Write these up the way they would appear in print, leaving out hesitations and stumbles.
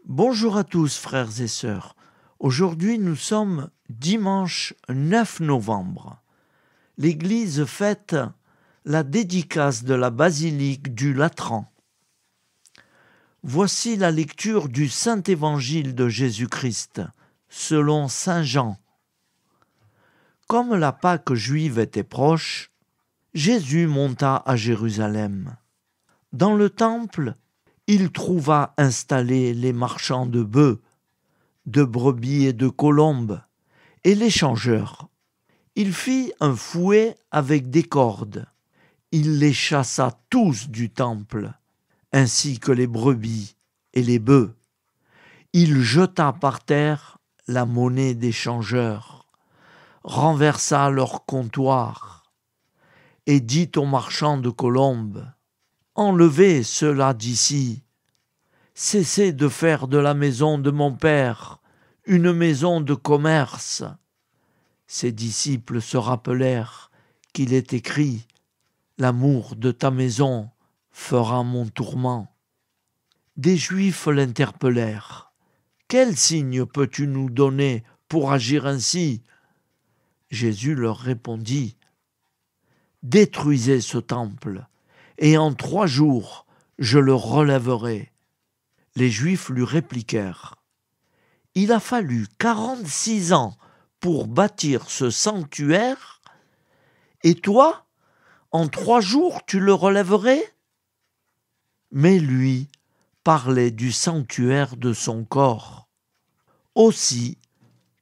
Bonjour à tous frères et sœurs. Aujourd'hui nous sommes dimanche 9 novembre. L'Église fête la dédicace de la basilique du Latran. Voici la lecture du Saint-Évangile de Jésus-Christ, selon saint Jean. Comme la Pâque juive était proche, Jésus monta à Jérusalem. Dans le temple, il trouva installés les marchands de bœufs, de brebis et de colombes, et les changeurs. Il fit un fouet avec des cordes. Il les chassa tous du temple, ainsi que les brebis et les bœufs. Il jeta par terre la monnaie des changeurs, renversa leur comptoir, et dit aux marchands de colombes: enlevez cela d'ici. Cessez de faire de la maison de mon Père une maison de commerce. Ses disciples se rappelèrent qu'il est écrit: l'amour de ta maison fera mon tourment. Des Juifs l'interpellèrent: quel signe peux-tu nous donner pour agir ainsi? Jésus leur répondit: détruisez ce temple, et en 3 jours je le relèverai. Les Juifs lui répliquèrent: il a fallu 46 ans pour bâtir ce sanctuaire, et toi, en 3 jours tu le relèverais? Mais lui parlait du sanctuaire de son corps. Aussi,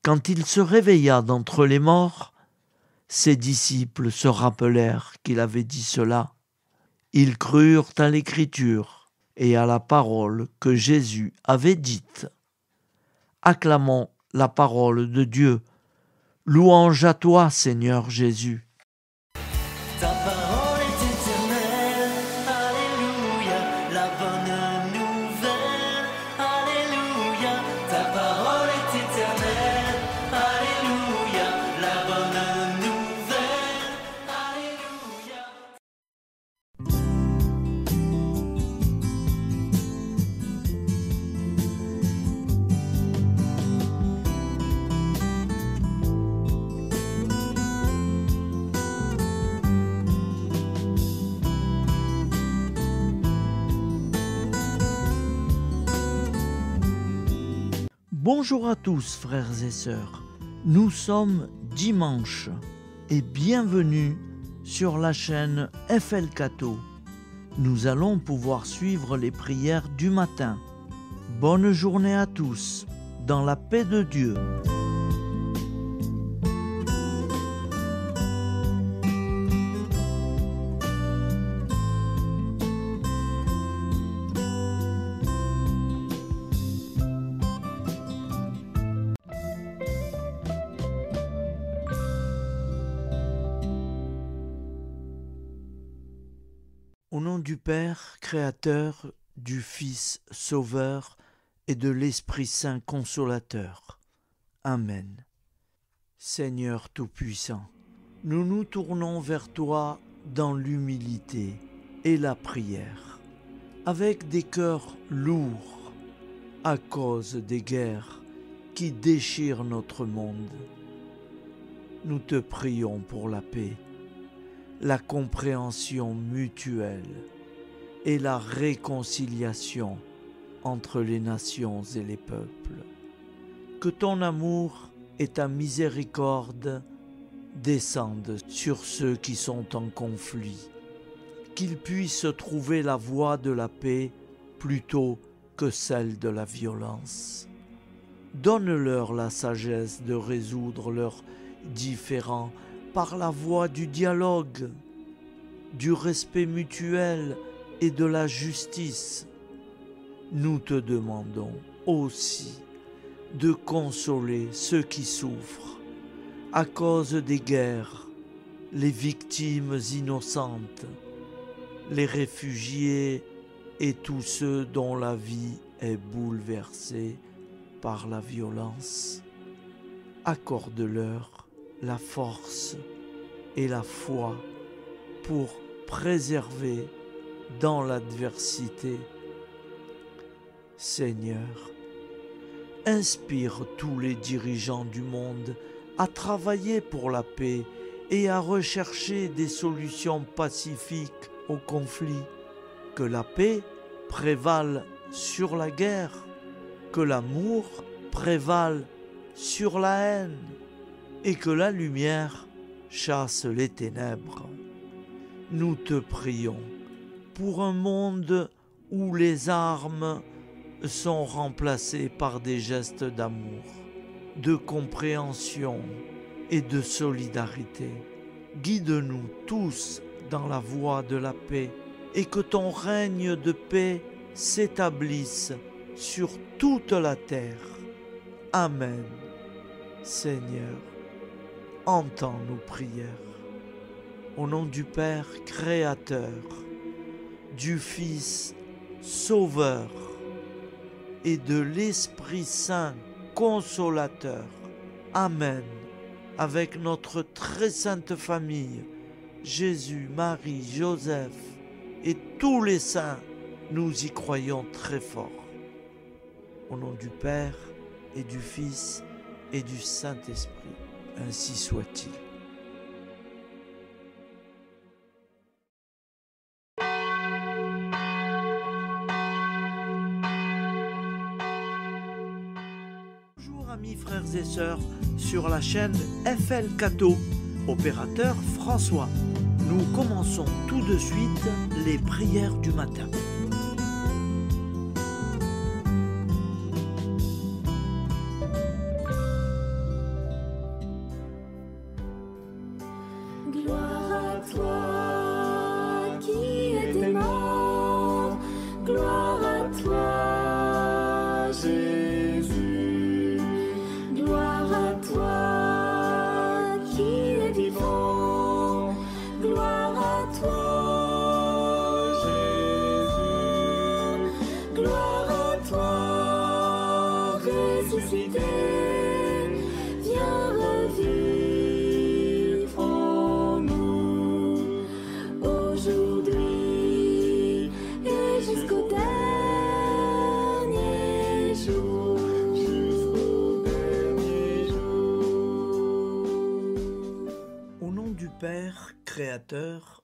quand il se réveilla d'entre les morts, ses disciples se rappelèrent qu'il avait dit cela. Ils crurent à l'Écriture et à la parole que Jésus avait dite. Acclamons la parole de Dieu. Louange à toi, Seigneur Jésus. Ta parole est éternelle, alléluia, la bonne nouvelle, alléluia. Ta parole est éternelle, alléluia, la bonne nouvelle, alléluia. Bonjour à tous, frères et sœurs. Nous sommes dimanche et bienvenue sur la chaîne FL Cato. Nous allons pouvoir suivre les prières du matin. Bonne journée à tous, dans la paix de Dieu. Au nom du Père, Créateur, du Fils, Sauveur et de l'Esprit Saint Consolateur. Amen. Seigneur Tout-Puissant, nous nous tournons vers toi dans l'humilité et la prière, avec des cœurs lourds à cause des guerres qui déchirent notre monde. Nous te prions pour la paix, la compréhension mutuelle et la réconciliation entre les nations et les peuples. Que ton amour et ta miséricorde descendent sur ceux qui sont en conflit, qu'ils puissent trouver la voie de la paix plutôt que celle de la violence. Donne-leur la sagesse de résoudre leurs différends par la voie du dialogue, du respect mutuel et de la justice. Nous te demandons aussi de consoler ceux qui souffrent à cause des guerres, les victimes innocentes, les réfugiés et tous ceux dont la vie est bouleversée par la violence. Accorde-leur la force et la foi pour préserver dans l'adversité. Seigneur, inspire tous les dirigeants du monde à travailler pour la paix et à rechercher des solutions pacifiques aux conflits. Que la paix prévale sur la guerre, que l'amour prévale sur la haine et que la lumière chasse les ténèbres. Nous te prions pour un monde où les armes sont remplacées par des gestes d'amour, de compréhension et de solidarité. Guide-nous tous dans la voie de la paix et que ton règne de paix s'établisse sur toute la terre. Amen. Seigneur, entends nos prières. Au nom du Père Créateur, du Fils Sauveur et de l'Esprit Saint Consolateur. Amen. Avec notre très sainte famille, Jésus, Marie, Joseph et tous les saints, nous y croyons très fort. Au nom du Père et du Fils et du Saint-Esprit, ainsi soit-il. Bonjour amis frères et sœurs sur la chaîne FL Cato, opérateur François. Nous commençons tout de suite les prières du matin. Gloire à toi qui étais mort, gloire à toi Jésus, gloire à toi qui es vivant, gloire à toi Jésus, gloire à toi ressuscité, viens revivre en nous aujourd'hui et jusqu'au dernier jour. Au nom du Père Créateur,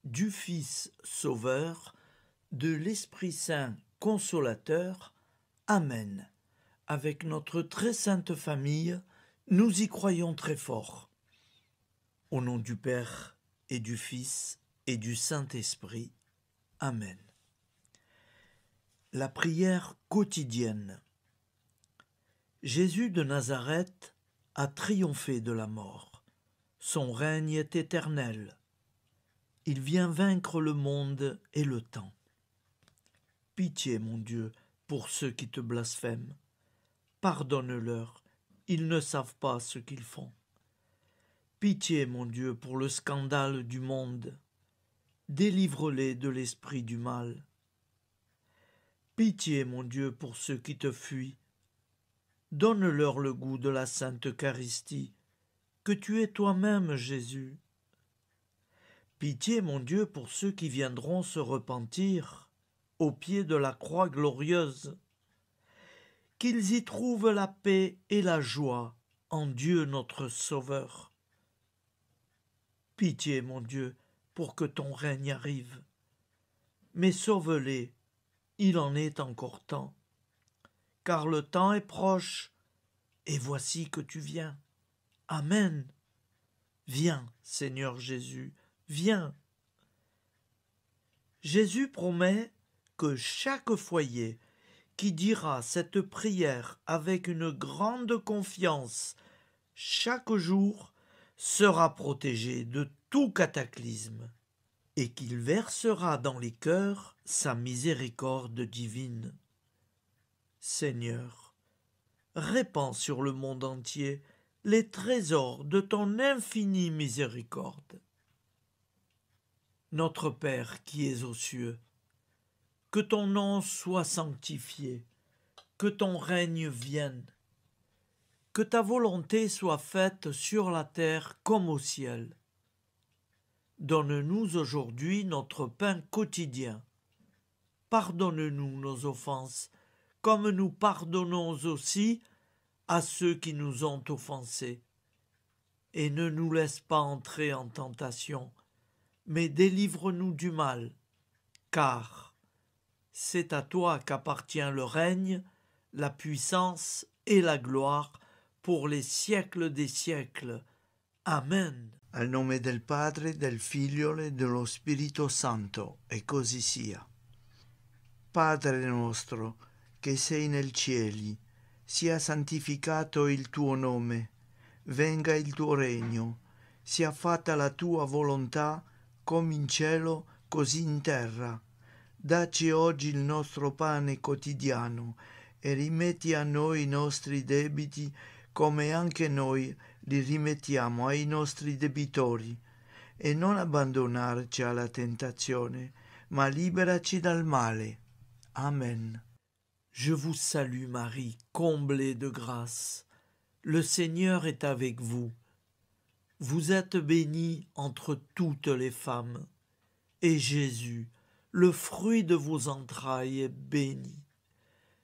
du Fils Sauveur, de l'Esprit Saint Consolateur. Amen. Avec notre très sainte famille, nous y croyons très fort. Au nom du Père et du Fils et du Saint-Esprit. Amen. La prière quotidienne. Jésus de Nazareth a triomphé de la mort. Son règne est éternel. Il vient vaincre le monde et le temps. Pitié, mon Dieu, pour ceux qui te blasphèment. Pardonne-leur, ils ne savent pas ce qu'ils font. Pitié, mon Dieu, pour le scandale du monde. Délivre-les de l'esprit du mal. Pitié, mon Dieu, pour ceux qui te fuient. Donne-leur le goût de la Sainte Eucharistie, que tu es toi-même, Jésus. Pitié, mon Dieu, pour ceux qui viendront se repentir au pied de la croix glorieuse, qu'ils y trouvent la paix et la joie en Dieu notre Sauveur. Pitié, mon Dieu, pour que ton règne arrive. Mais sauve-les, il en est encore temps, car le temps est proche, et voici que tu viens. Amen. Viens, Seigneur Jésus, viens. Jésus promet que chaque foyer qui dira cette prière avec une grande confiance chaque jour sera protégé de tout cataclysme et qu'il versera dans les cœurs sa miséricorde divine. Seigneur, répands sur le monde entier les trésors de ton infinie miséricorde. Notre Père qui es aux cieux, que ton nom soit sanctifié, que ton règne vienne, que ta volonté soit faite sur la terre comme au ciel. Donne-nous aujourd'hui notre pain quotidien. Pardonne-nous nos offenses, comme nous pardonnons aussi à ceux qui nous ont offensés. Et ne nous laisse pas entrer en tentation, mais délivre-nous du mal, car c'est à toi qu'appartient le règne, la puissance et la gloire pour les siècles des siècles. Amen. Al nome del Padre, del Figlio e dello Spirito Santo, e così sia. Padre nostro, che sei nel cieli, sia santificato il tuo nome, venga il tuo regno, sia fatta la tua volontà, come in cielo, così in terra. Dacci oggi il nostro pane quotidiano e rimetti a noi i nostri debiti, come anche noi li rimettiamo ai nostri debitori, e non abbandonarci alla tentazione, ma liberaci dal male. Amen. Je vous salue Marie, comblée de grâce. Le Seigneur est avec vous. Vous êtes bénie entre toutes les femmes, et Jésus, le fruit de vos entrailles, est béni.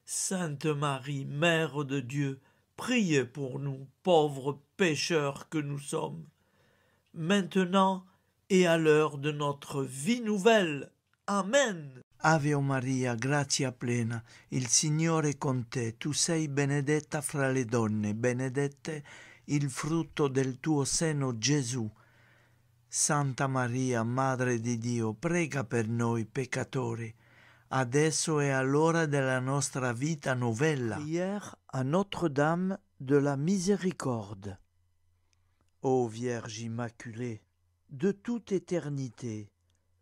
Sainte Marie, Mère de Dieu, priez pour nous, pauvres pécheurs que nous sommes, maintenant et à l'heure de notre vie nouvelle. Amen. Ave Maria, grazia plena, il Signore è con te, tu sei benedetta fra le donne, benedetto il frutto del tuo seno, Gesù. Santa Maria, Madre di Dio, prega per noi peccatori, adesso e all'ora della nostra vita novella. Prière à Notre-Dame de la Miséricorde. Ô Vierge Immaculée, de toute éternité,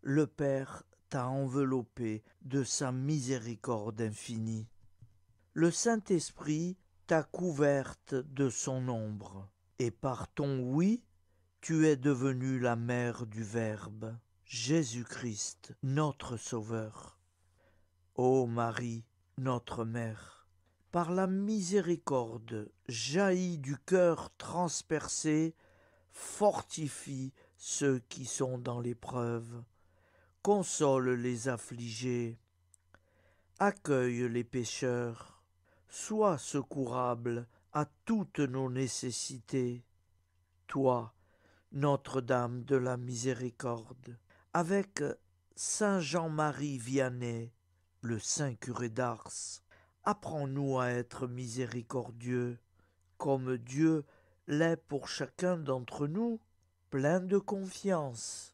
le Père t'a enveloppé de sa miséricorde infinie. Le Saint-Esprit t'a couverte de son ombre, et par ton oui, tu es devenue la mère du Verbe, Jésus-Christ, notre Sauveur. Ô Marie, notre Mère, par la miséricorde jaillie du cœur transpercé, fortifie ceux qui sont dans l'épreuve, console les affligés, accueille les pécheurs, sois secourable à toutes nos nécessités. Toi, Notre-Dame de la Miséricorde, avec Saint Jean-Marie Vianney, le saint curé d'Ars, apprends-nous à être miséricordieux, comme Dieu l'est pour chacun d'entre nous, plein de confiance.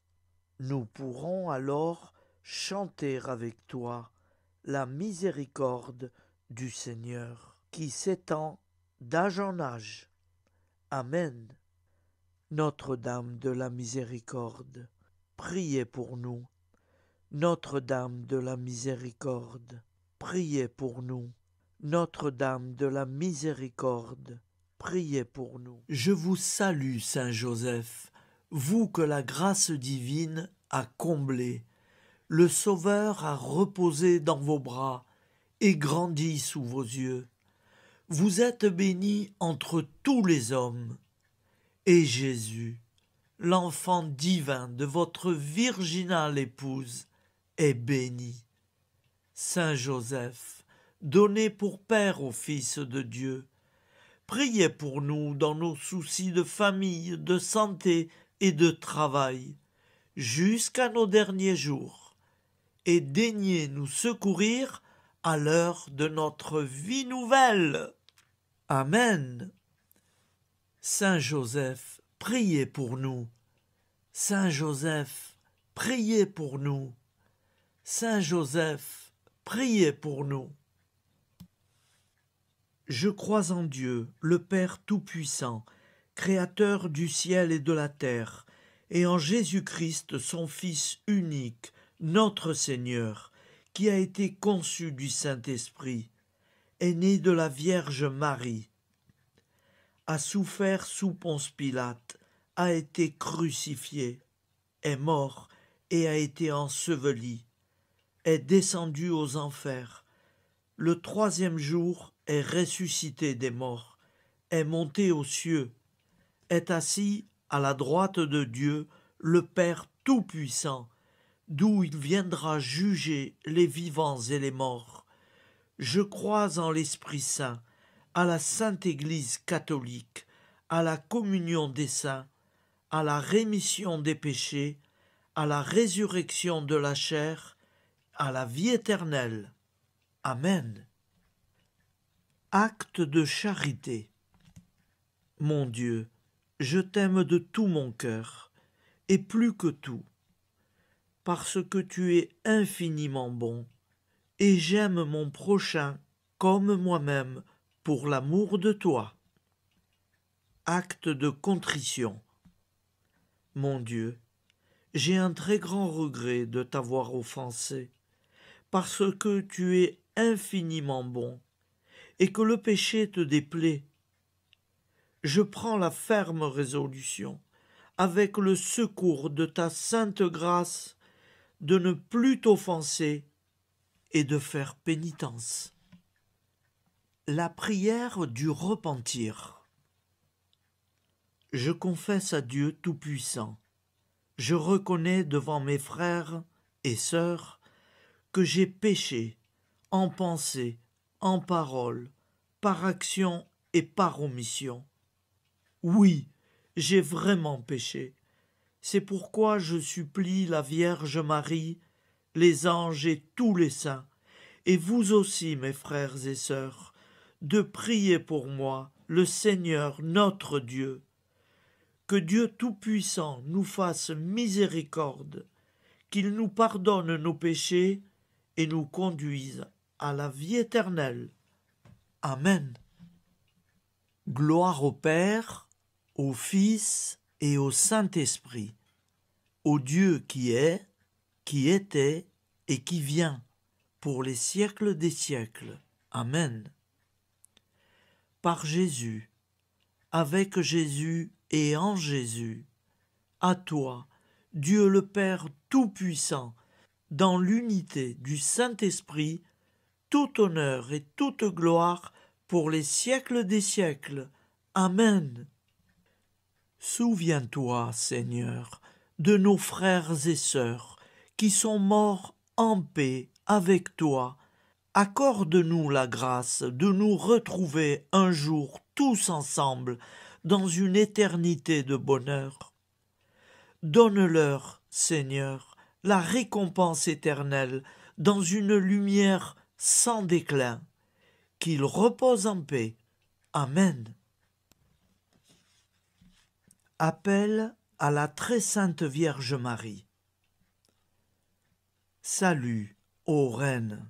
Nous pourrons alors chanter avec toi la miséricorde du Seigneur, qui s'étend d'âge en âge. Amen. Notre-Dame de la Miséricorde, priez pour nous. Notre-Dame de la Miséricorde, priez pour nous. Notre-Dame de la Miséricorde, priez pour nous. Je vous salue, Saint Joseph, vous que la grâce divine a comblé. Le Sauveur a reposé dans vos bras et grandi sous vos yeux. Vous êtes béni entre tous les hommes. Et Jésus, l'enfant divin de votre virginale épouse, est béni. Saint Joseph, donné pour père au Fils de Dieu, priez pour nous dans nos soucis de famille, de santé et de travail, jusqu'à nos derniers jours, et daignez nous secourir à l'heure de notre vie nouvelle. Amen. Saint Joseph, priez pour nous. Saint Joseph, priez pour nous. Saint Joseph, priez pour nous. Je crois en Dieu, le Père Tout-Puissant, Créateur du ciel et de la terre, et en Jésus-Christ, son Fils unique, notre Seigneur, qui a été conçu du Saint-Esprit, est né de la Vierge Marie, a souffert sous Ponce Pilate, a été crucifié, est mort et a été enseveli, est descendu aux enfers, le troisième jour est ressuscité des morts, est monté aux cieux, est assis à la droite de Dieu, le Père Tout-Puissant, d'où il viendra juger les vivants et les morts. Je crois en l'Esprit Saint, à la Sainte Église catholique, à la communion des saints, à la rémission des péchés, à la résurrection de la chair, à la vie éternelle. Amen. Acte de charité. Mon Dieu, je t'aime de tout mon cœur, et plus que tout, parce que tu es infiniment bon, et j'aime mon prochain comme moi-même pour l'amour de toi. Acte de contrition. Mon Dieu, j'ai un très grand regret de t'avoir offensé, parce que tu es infiniment bon, et que le péché te déplaît. Je prends la ferme résolution, avec le secours de ta sainte grâce, de ne plus t'offenser et de faire pénitence. La prière du repentir. Je confesse à Dieu Tout-Puissant. Je reconnais devant mes frères et sœurs que j'ai péché en pensée, en parole, par action et par omission. Oui, j'ai vraiment péché. C'est pourquoi je supplie la Vierge Marie, les anges et tous les saints, et vous aussi, mes frères et sœurs, de prier pour moi, le Seigneur notre Dieu. Que Dieu Tout-Puissant nous fasse miséricorde, qu'il nous pardonne nos péchés et nous conduise à la vie éternelle. Amen. Gloire au Père, au Fils et au Saint-Esprit, au Dieu qui est, qui était et qui vient, pour les siècles des siècles. Amen. Par Jésus, avec Jésus et en Jésus, à toi, Dieu le Père Tout-Puissant, dans l'unité du Saint-Esprit, tout honneur et toute gloire pour les siècles des siècles. Amen. Souviens-toi, Seigneur, de nos frères et sœurs qui sont morts en paix avec toi. Accorde-nous la grâce de nous retrouver un jour tous ensemble dans une éternité de bonheur. Donne-leur, Seigneur, la récompense éternelle dans une lumière sans déclin. Qu'ils reposent en paix. Amen. Appel à la très sainte Vierge Marie. Salut, ô Reine,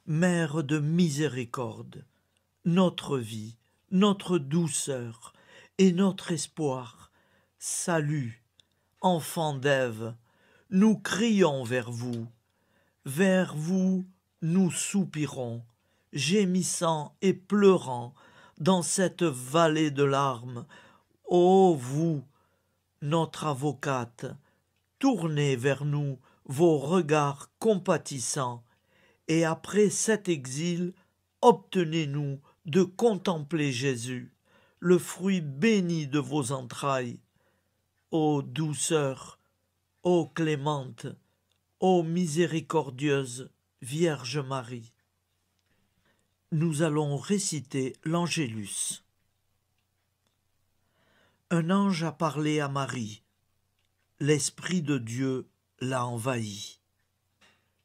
Mère de miséricorde, notre vie, notre douceur et notre espoir. Salut, enfant d'Ève, nous crions vers vous nous soupirons, gémissant et pleurant dans cette vallée de larmes. Ô vous, notre avocate, tournez vers nous vos regards compatissants, et après cet exil, obtenez-nous de contempler Jésus, le fruit béni de vos entrailles. Ô douceur, ô clémente, ô miséricordieuse Vierge Marie. Nous allons réciter l'Angélus. Un ange a parlé à Marie. L'Esprit de Dieu l'a envahie.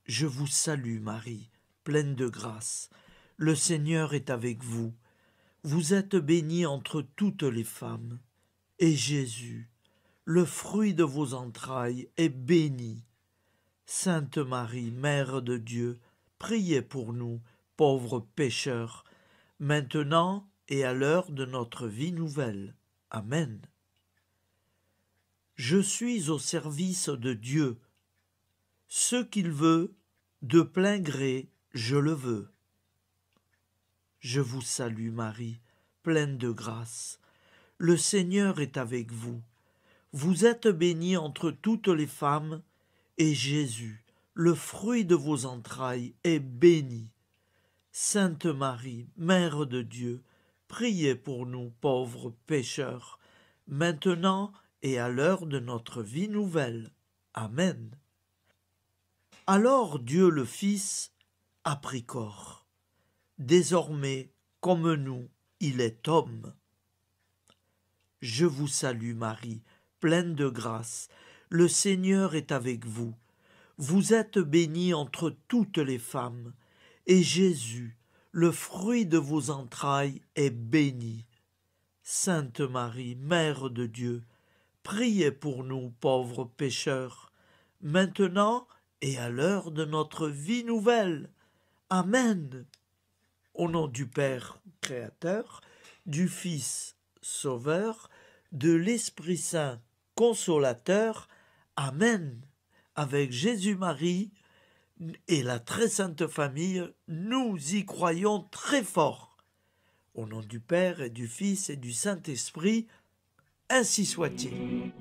Je vous salue, Marie, pleine de grâce. Le Seigneur est avec vous. Vous êtes bénie entre toutes les femmes. Et Jésus, le fruit de vos entrailles, est béni. Sainte Marie, Mère de Dieu, priez pour nous, pauvres pécheurs, maintenant et à l'heure de notre vie nouvelle. Amen. Je suis au service de Dieu. Ce qu'il veut, de plein gré, je le veux. Je vous salue, Marie, pleine de grâce. Le Seigneur est avec vous. Vous êtes bénie entre toutes les femmes, et Jésus, le fruit de vos entrailles, est béni. Sainte Marie, Mère de Dieu, priez pour nous pauvres pécheurs, maintenant et à l'heure de notre vie nouvelle. Amen. Alors Dieu le Fils a pris corps. désormais, comme nous, il est homme. Je vous salue Marie, pleine de grâce, le Seigneur est avec vous. Vous êtes bénie entre toutes les femmes, et Jésus, le fruit de vos entrailles, est béni. Sainte Marie, Mère de Dieu, priez pour nous pauvres pécheurs, maintenant et à l'heure de notre vie nouvelle. Amen. Au nom du Père Créateur, du Fils Sauveur, de l'Esprit Saint Consolateur. Amen. Avec Jésus-Marie et la très sainte famille, nous y croyons très fort. Au nom du Père et du Fils et du Saint-Esprit, ainsi soit-il.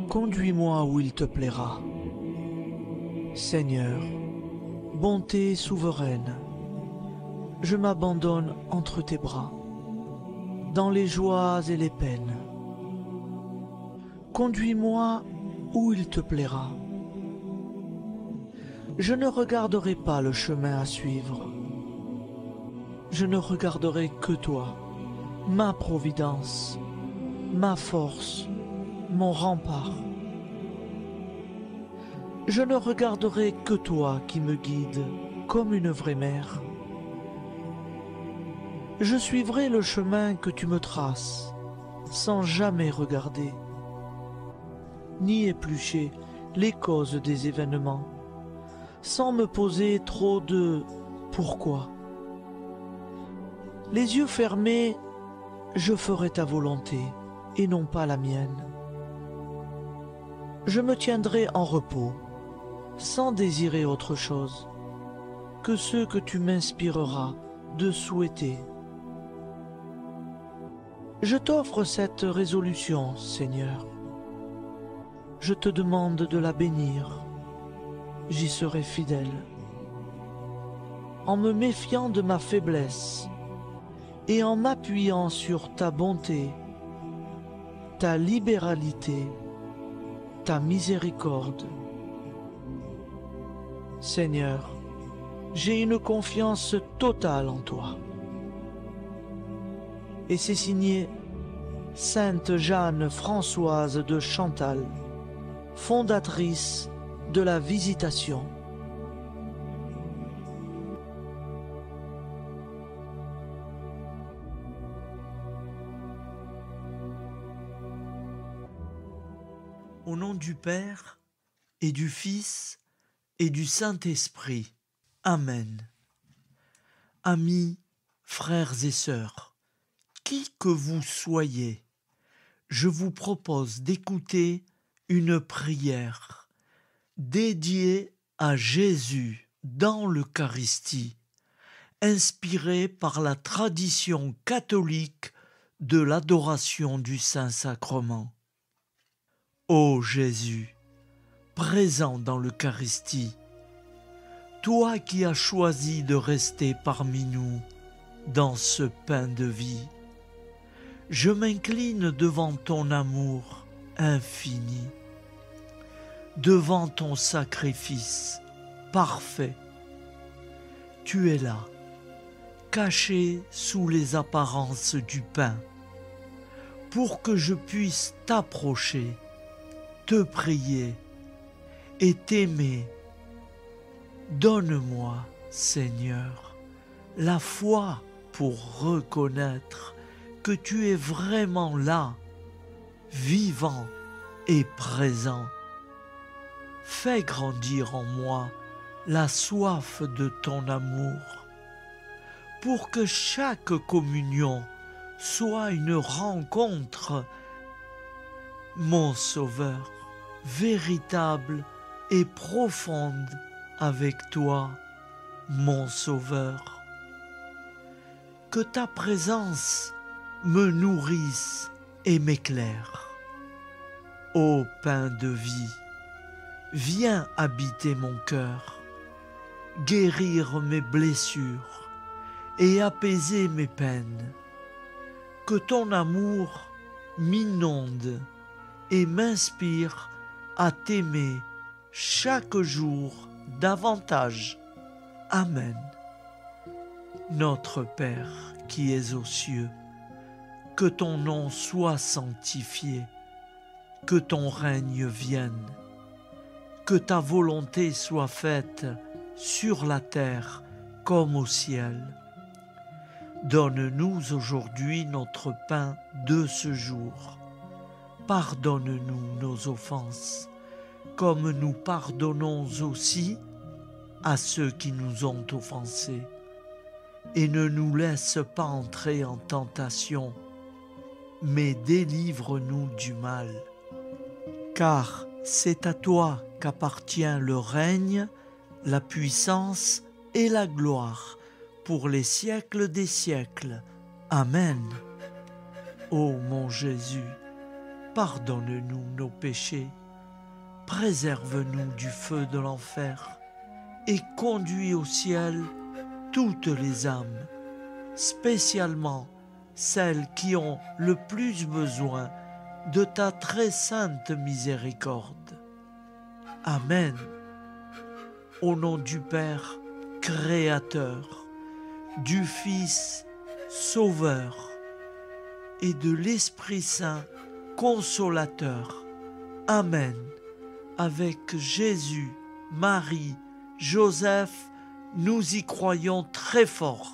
Conduis-moi où il te plaira. Seigneur, bonté souveraine, je m'abandonne entre tes bras, dans les joies et les peines. Conduis-moi où il te plaira. Je ne regarderai pas le chemin à suivre. Je ne regarderai que toi, ma providence, ma force, mon rempart. Je ne regarderai que toi qui me guides comme une vraie mère. Je suivrai le chemin que tu me traces, sans jamais regarder, ni éplucher les causes des événements, sans me poser trop de « pourquoi ». Les yeux fermés, je ferai ta volonté et non pas la mienne. Je me tiendrai en repos, sans désirer autre chose que ce que tu m'inspireras de souhaiter. Je t'offre cette résolution, Seigneur. Je te demande de la bénir. J'y serai fidèle. En me méfiant de ma faiblesse et en m'appuyant sur ta bonté, ta libéralité, ta miséricorde. Seigneur, j'ai une confiance totale en toi. Et c'est signé Sainte Jeanne Françoise de Chantal, fondatrice de la Visitation. Au nom du Père et du Fils et du Saint-Esprit. Amen. Amis, frères et sœurs, qui que vous soyez, je vous propose d'écouter une prière dédiée à Jésus dans l'Eucharistie, inspirée par la tradition catholique de l'adoration du Saint-Sacrement. Ô Jésus, présent dans l'Eucharistie, toi qui as choisi de rester parmi nous dans ce pain de vie, je m'incline devant ton amour infini, devant ton sacrifice parfait. Tu es là, caché sous les apparences du pain, pour que je puisse t'approcher, te prier et t'aimer. Donne-moi, Seigneur, la foi pour reconnaître que tu es vraiment là, vivant et présent. Fais grandir en moi la soif de ton amour, pour que chaque communion soit une rencontre, mon Sauveur, véritable et profonde avec toi, mon Sauveur. Que ta présence me nourrisse et m'éclaire. Ô pain de vie, viens habiter mon cœur, guérir mes blessures et apaiser mes peines. que ton amour m'inonde et m'inspire à t'aimer chaque jour davantage. Amen. Notre Père qui es aux cieux, que ton nom soit sanctifié, que ton règne vienne, que ta volonté soit faite sur la terre comme au ciel. Donne-nous aujourd'hui notre pain de ce jour. Pardonne-nous nos offenses, comme nous pardonnons aussi à ceux qui nous ont offensés. Et ne nous laisse pas entrer en tentation, mais délivre-nous du mal. Car c'est à toi qu'appartient le règne, la puissance et la gloire pour les siècles des siècles. Amen. Ô mon Jésus, pardonne-nous nos péchés, préserve-nous du feu de l'enfer et conduis au ciel toutes les âmes, spécialement celles qui ont le plus besoin de ta très sainte miséricorde. Amen. Au nom du Père Créateur, du Fils Sauveur et de l'Esprit Saint Consolateur. Amen. Avec Jésus, Marie, Joseph, nous y croyons très fort.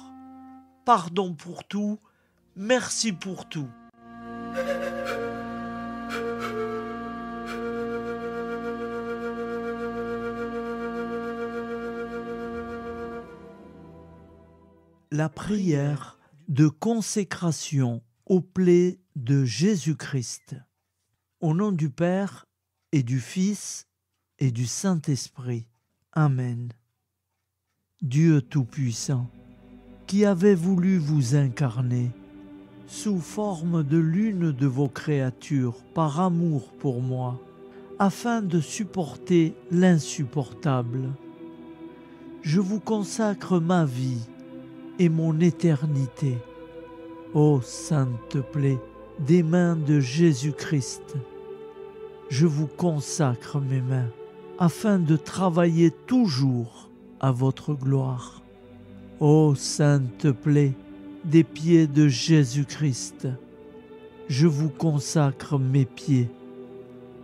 Pardon pour tout, merci pour tout. La prière de consécration aux plaies de Jésus-Christ. Au nom du Père et du Fils et du Saint-Esprit. Amen. Dieu Tout-Puissant, qui avez voulu vous incarner sous forme de l'une de vos créatures par amour pour moi, afin de supporter l'insupportable, je vous consacre ma vie et mon éternité. Ô sainte plaie des mains de Jésus-Christ, je vous consacre mes mains, afin de travailler toujours à votre gloire. Ô sainte plaie des pieds de Jésus-Christ, je vous consacre mes pieds,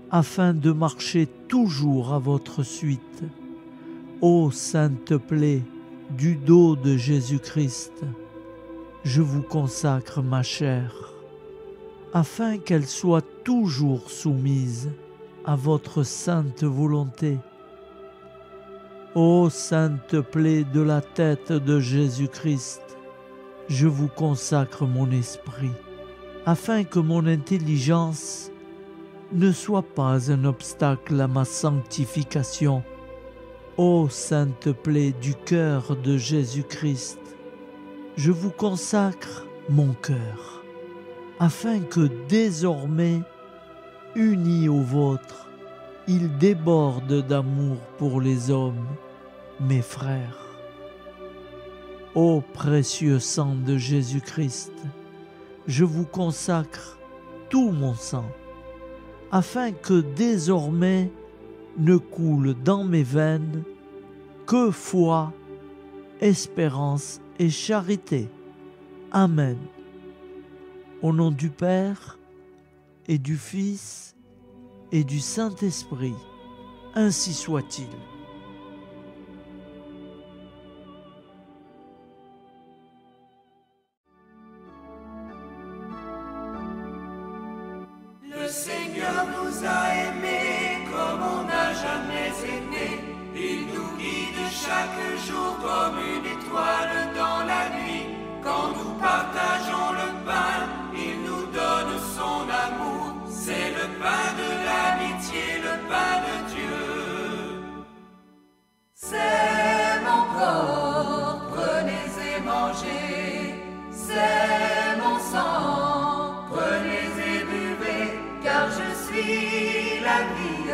afin de marcher toujours à votre suite. Ô sainte plaie du dos de Jésus-Christ, je vous consacre ma chair, afin qu'elle soit toujours soumise à votre sainte volonté. Ô sainte plaie de la tête de Jésus-Christ, je vous consacre mon esprit, afin que mon intelligence ne soit pas un obstacle à ma sanctification. Ô sainte plaie du cœur de Jésus-Christ, je vous consacre mon cœur, afin que désormais, uni au vôtre, il déborde d'amour pour les hommes, mes frères. Ô précieux sang de Jésus-Christ, je vous consacre tout mon sang, afin que désormais ne coule dans mes veines que foi, espérance et charité. Amen. Au nom du Père et du Fils et du Saint-Esprit, ainsi soit-il. Le Seigneur nous a aimés comme on n'a jamais aimé. Il nous guide chaque jour comme une étoile dans la nuit. Quand nous partageons le pain, il nous donne son amour. C'est le pain de l'amitié, le pain de Dieu. C'est mon corps, prenez et mangez. C'est mon sang, prenez et buvez. Car je suis la vie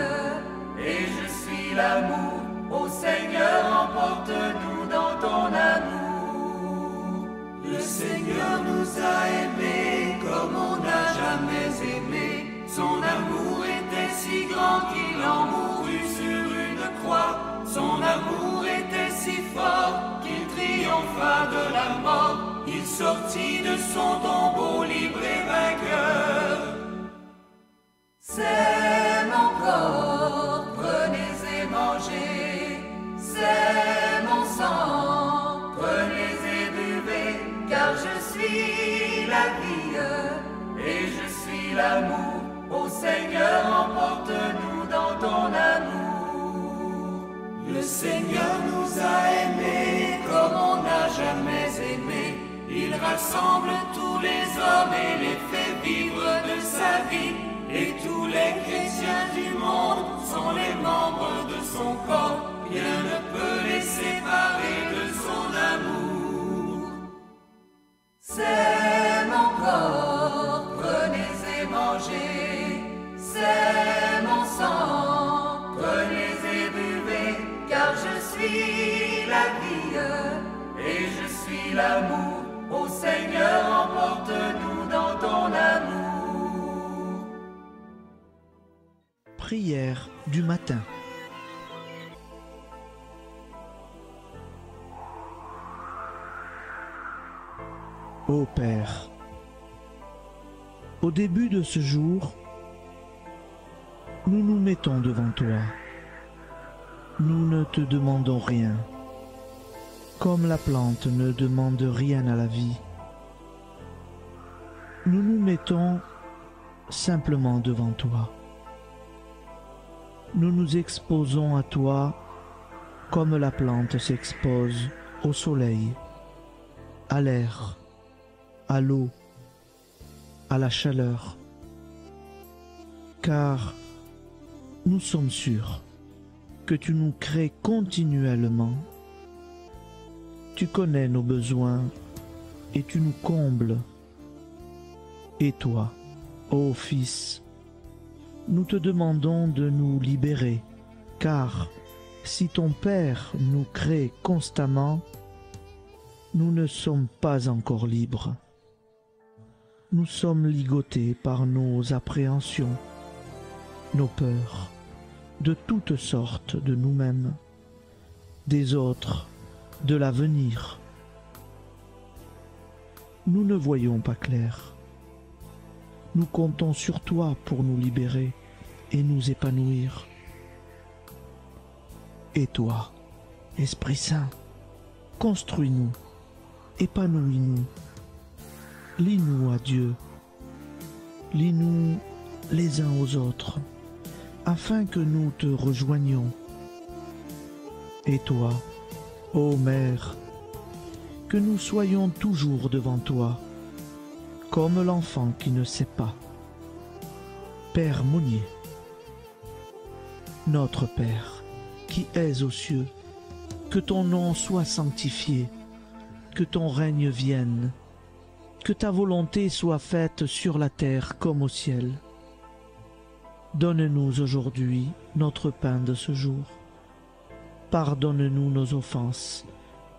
et je suis l'amour. Ô Seigneur, emporte-nous dans ton amour. Le Seigneur nous a aimés jamais aimé. Son amour était si grand qu'il en mourut sur une croix. Son amour était si fort qu'il triompha de la mort. Il sortit de son tombeau libre et vainqueur. C'est mon corps, prenez et mangez. C'est mon sang, prenez et buvez. Car je suis la vie et je suis l'amour. Ô Seigneur, emporte-nous dans ton amour. Le Seigneur nous a aimés comme on n'a jamais aimé. Il rassemble tous les hommes et les fait vivre de sa vie. Et tous les chrétiens du monde sont les membres de son corps. Rien ne peut les séparer de son amour. C'est mon corps, prenez et mangez. C'est mon sang, prenez et buvez. Car je suis la vie et je suis l'amour. Ô Seigneur, emporte-nous dans ton amour. Prière du matin. Ô Père, au début de ce jour, nous nous mettons devant toi. Nous ne te demandons rien, comme la plante ne demande rien à la vie. Nous nous mettons simplement devant toi. Nous nous exposons à toi comme la plante s'expose au soleil, à l'air, à l'eau, à la chaleur. Car nous sommes sûrs que tu nous crées continuellement. Tu connais nos besoins et tu nous combles. Et toi, ô Fils, nous te demandons de nous libérer, car si ton Père nous crée constamment, nous ne sommes pas encore libres. Nous sommes ligotés par nos appréhensions, nos peurs, de toutes sortes de nous-mêmes, des autres, de l'avenir. Nous ne voyons pas clair. Nous comptons sur toi pour nous libérer et nous épanouir. Et toi, Esprit Saint, construis-nous, épanouis-nous, lie-nous à Dieu, lie-nous les uns aux autres, afin que nous te rejoignions. Et toi, ô Mère, que nous soyons toujours devant toi, comme l'enfant qui ne sait pas. Père Monnier, notre Père, qui es aux cieux, que ton nom soit sanctifié, que ton règne vienne, que ta volonté soit faite sur la terre comme au ciel. Donne-nous aujourd'hui notre pain de ce jour. Pardonne-nous nos offenses,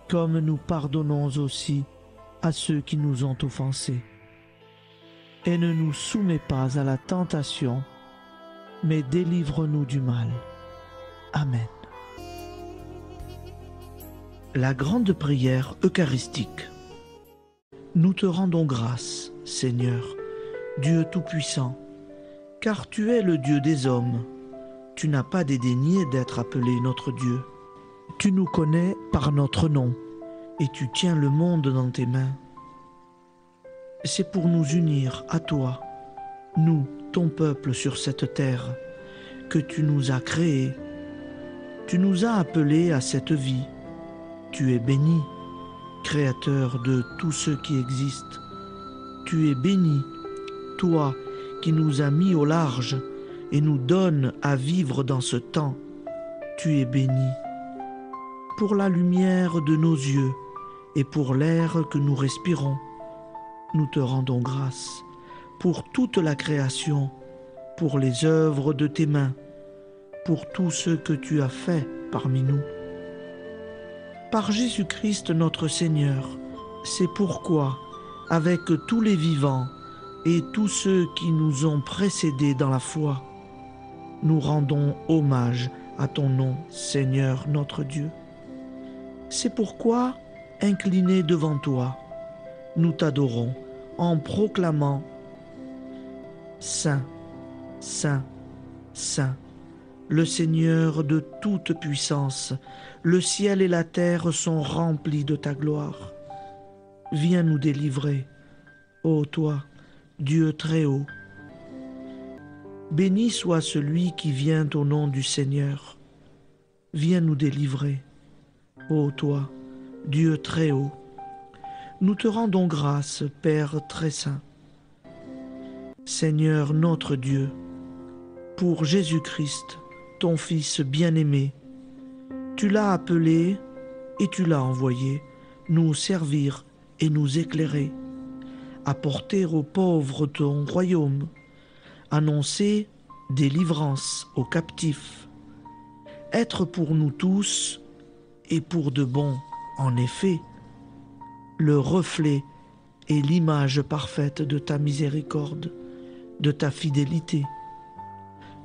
comme nous pardonnons aussi à ceux qui nous ont offensés. Et ne nous soumets pas à la tentation, mais délivre-nous du mal. Amen. La grande prière eucharistique. Nous te rendons grâce, Seigneur, Dieu Tout-Puissant, car tu es le Dieu des hommes. Tu n'as pas dédaigné d'être appelé notre Dieu. Tu nous connais par notre nom, et tu tiens le monde dans tes mains. C'est pour nous unir à toi, nous, ton peuple sur cette terre, que tu nous as créés. Tu nous as appelés à cette vie. Tu es béni, Créateur de tout ce qui existe. Tu es béni, toi qui nous as mis au large et nous donnes à vivre dans ce temps. Tu es béni. Pour la lumière de nos yeux et pour l'air que nous respirons, nous te rendons grâce. Pour toute la création, pour les œuvres de tes mains, pour tout ce que tu as fait parmi nous. Par Jésus-Christ notre Seigneur, c'est pourquoi, avec tous les vivants, et tous ceux qui nous ont précédés dans la foi. Nous rendons hommage à ton nom, Seigneur notre Dieu. C'est pourquoi, inclinés devant toi, nous t'adorons en proclamant « Saint, Saint, Saint, le Seigneur de toute puissance, le ciel et la terre sont remplis de ta gloire. Viens nous délivrer, ô toi, Dieu très haut. Béni soit celui qui vient au nom du Seigneur. Viens nous délivrer, ô toi, Dieu très haut. Nous te rendons grâce, Père très saint. Seigneur notre Dieu, pour Jésus-Christ, ton Fils bien-aimé, tu l'as appelé et tu l'as envoyé nous servir et nous éclairer, apporter aux pauvres ton royaume, annoncer délivrance aux captifs, être pour nous tous et pour de bon, en effet, le reflet et l'image parfaite de ta miséricorde, de ta fidélité.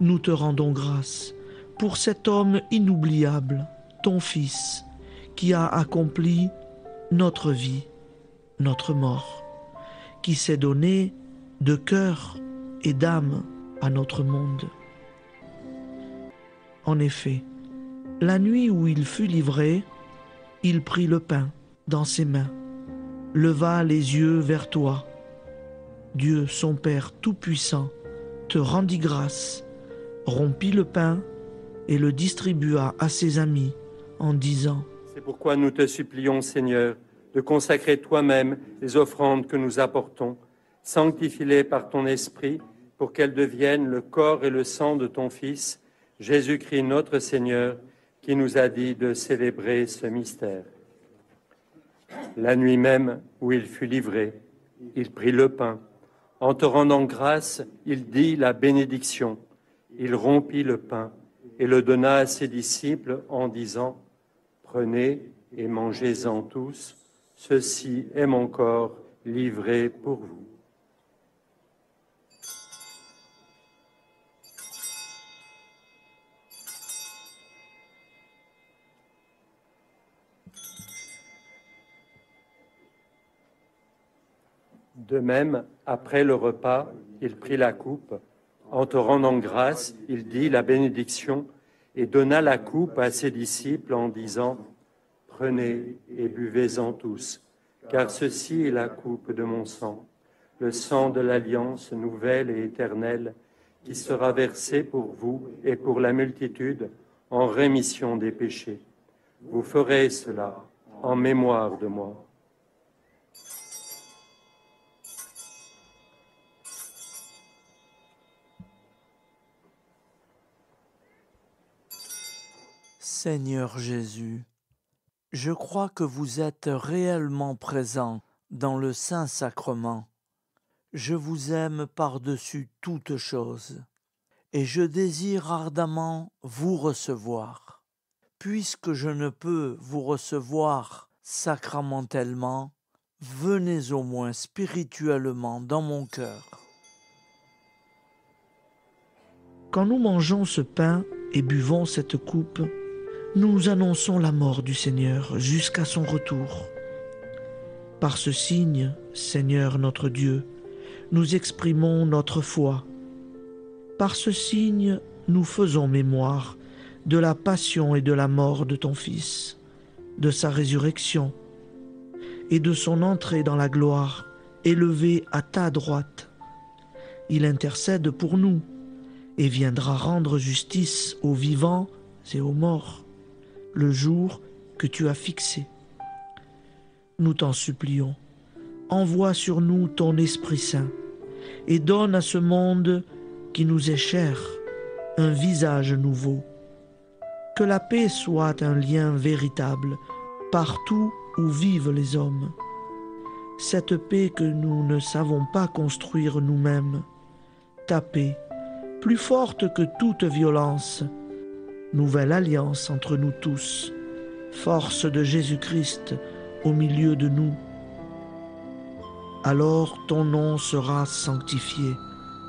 Nous te rendons grâce pour cet homme inoubliable, ton Fils, qui a accompli notre vie, notre mort, qui s'est donné de cœur et d'âme à notre monde. En effet, la nuit où il fut livré, il prit le pain dans ses mains, leva les yeux vers toi. Dieu, son Père tout-puissant, te rendit grâce, rompit le pain et le distribua à ses amis en disant : C'est pourquoi nous te supplions, Seigneur, de consacrer toi-même les offrandes que nous apportons, sanctifie-les par ton Esprit, pour qu'elles deviennent le corps et le sang de ton Fils, Jésus-Christ notre Seigneur, qui nous a dit de célébrer ce mystère. La nuit même où il fut livré, il prit le pain. En te rendant grâce, il dit la bénédiction. Il rompit le pain et le donna à ses disciples en disant : Prenez et mangez-en tous, ceci est mon corps livré pour vous. De même, après le repas, il prit la coupe. En te rendant grâce, il dit la bénédiction et donna la coupe à ses disciples en disant : Prenez et buvez-en tous, car ceci est la coupe de mon sang, le sang de l'alliance nouvelle et éternelle, qui sera versé pour vous et pour la multitude en rémission des péchés. Vous ferez cela en mémoire de moi. Seigneur Jésus, je crois que vous êtes réellement présent dans le Saint-Sacrement. Je vous aime par-dessus toute chose et je désire ardemment vous recevoir. Puisque je ne peux vous recevoir sacramentellement, venez au moins spirituellement dans mon cœur. Quand nous mangeons ce pain et buvons cette coupe, nous annonçons la mort du Seigneur jusqu'à son retour. Par ce signe, Seigneur notre Dieu, nous exprimons notre foi. Par ce signe, nous faisons mémoire de la passion et de la mort de ton Fils, de sa résurrection et de son entrée dans la gloire, élevé à ta droite. Il intercède pour nous et viendra rendre justice aux vivants et aux morts, le jour que tu as fixé. Nous t'en supplions, envoie sur nous ton Esprit Saint et donne à ce monde qui nous est cher un visage nouveau. Que la paix soit un lien véritable partout où vivent les hommes. Cette paix que nous ne savons pas construire nous-mêmes, ta paix, plus forte que toute violence, nouvelle alliance entre nous tous, force de Jésus-Christ au milieu de nous. Alors ton nom sera sanctifié,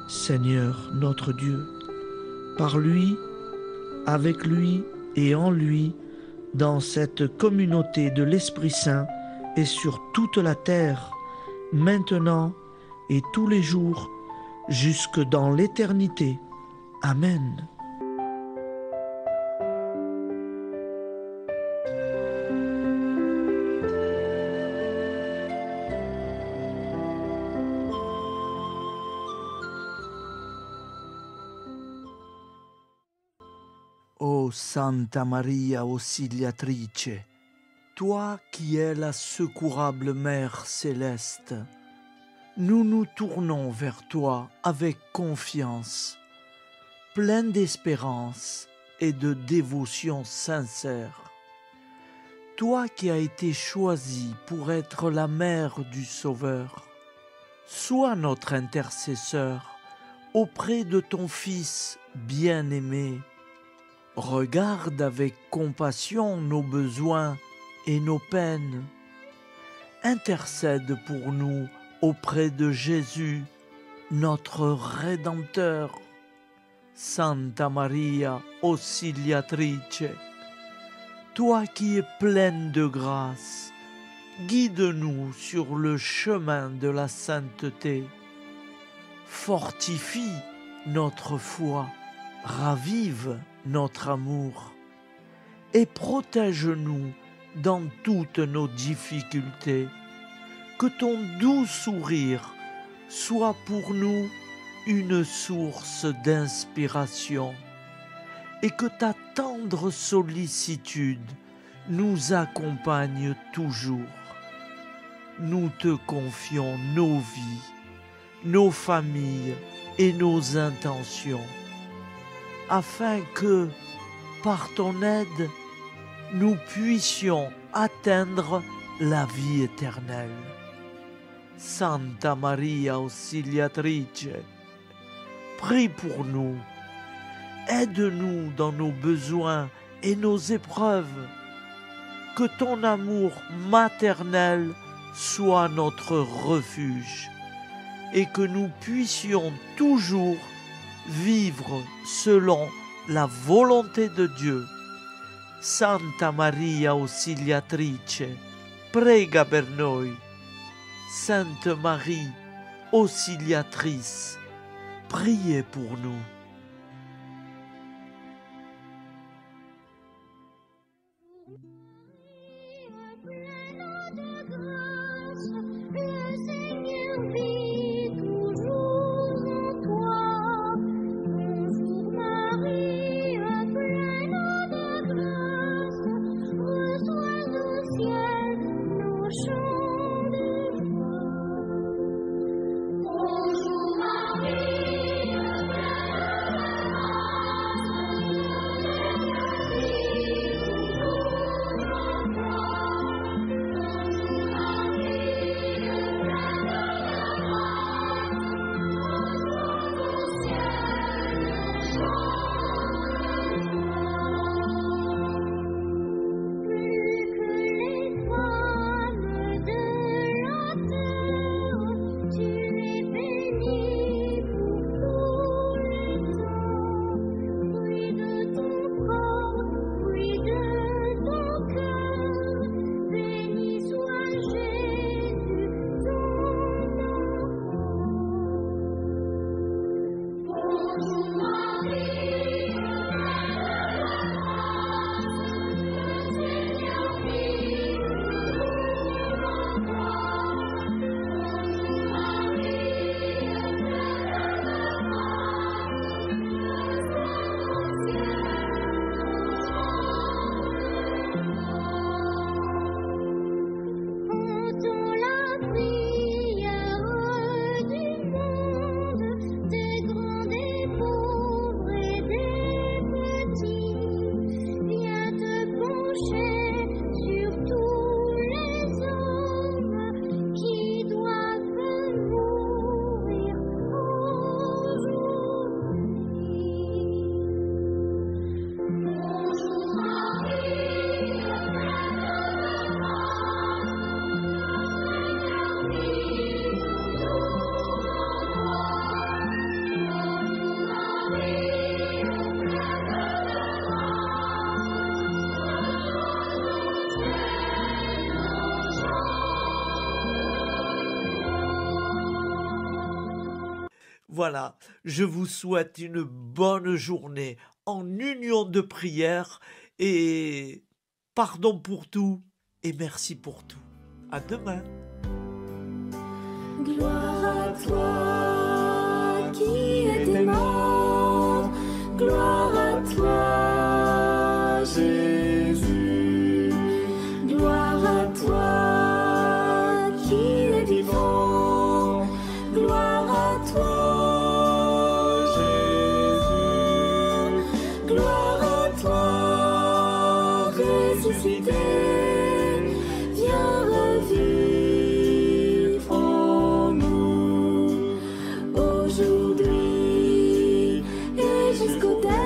Seigneur notre Dieu. Par lui, avec lui et en lui, dans cette communauté de l'Esprit Saint et sur toute la terre, maintenant et tous les jours, jusque dans l'éternité. Amen. Ô Santa Maria Auxiliatrice, toi qui es la secourable Mère céleste, nous nous tournons vers toi avec confiance, plein d'espérance et de dévotion sincère. Toi qui as été choisie pour être la mère du Sauveur, sois notre intercesseur auprès de ton Fils bien-aimé. Regarde avec compassion nos besoins et nos peines. Intercède pour nous auprès de Jésus, notre Rédempteur. Santa Maria Auxiliatrice, toi qui es pleine de grâce, guide-nous sur le chemin de la sainteté. Fortifie notre foi, ravive notre amour et protège-nous dans toutes nos difficultés. Que ton doux sourire soit pour nous une source d'inspiration et que ta tendre sollicitude nous accompagne toujours. Nous te confions nos vies, nos familles et nos intentions, afin que, par ton aide, nous puissions atteindre la vie éternelle. Santa Maria Auxiliatrice, prie pour nous, aide-nous dans nos besoins et nos épreuves, que ton amour maternel soit notre refuge et que nous puissions toujours vivre selon la volonté de Dieu. Santa Maria Auxiliatrice, prega per noi. Sainte Marie, Auxiliatrice, priez pour nous. Voilà, je vous souhaite une bonne journée en union de prière et pardon pour tout et merci pour tout. À demain. Gloire à toi qui étais mort, gloire à toi Jésus, gloire à toi qui es vivant, gloire à toi Jésus, gloire à toi ressuscité, viens revivre en nous aujourd'hui et jusqu'au dernier.